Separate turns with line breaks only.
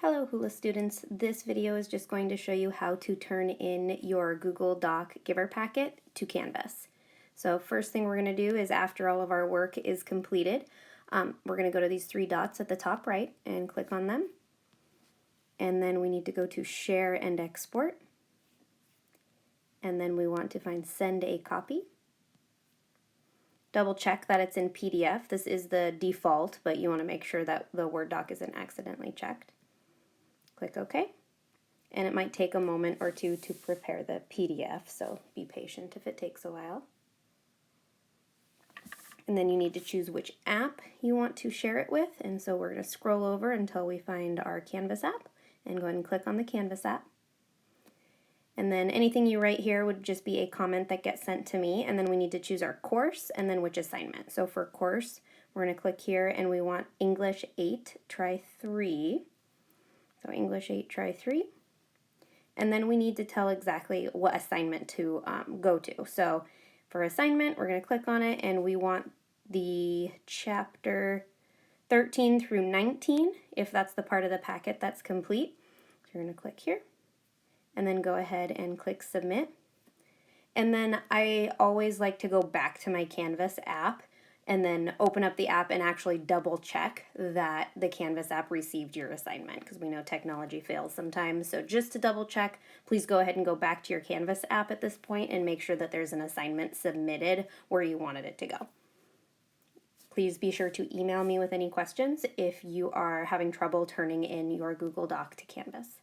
Hello Hula students, this video is just going to show you how to turn in your Google Doc Giver packet to Canvas. So first thing we're going to do is after all of our work is completed, we're going to go to these three dots at the top right and click on them. And then we need to go to Share and Export. And then we want to find Send a Copy. Double check that it's in PDF. This is the default, but you want to make sure that the Word doc isn't accidentally checked. Click OK, and it might take a moment or two to prepare the PDF, so be patient if it takes a while. And then you need to choose which app you want to share it with, and so we're going to scroll over until we find our Canvas app, and go ahead and click on the Canvas app. And then anything you write here would just be a comment that gets sent to me, and then we need to choose our course and then which assignment. So for course, we're going to click here and we want English 8, try 3. So English 8, try 3. And then we need to tell exactly what assignment to go to. So for assignment, we're going to click on it and we want the chapter 13 through 19, if that's the part of the packet that's complete. So we're going to click here and then go ahead and click submit. And then I always like to go back to my Canvas app and then open up the app and actually double check that the Canvas app received your assignment, because we know technology fails sometimes. So just to double check, please go ahead and go back to your Canvas app at this point and make sure that there's an assignment submitted where you wanted it to go. Please be sure to email me with any questions if you are having trouble turning in your Google Doc to Canvas.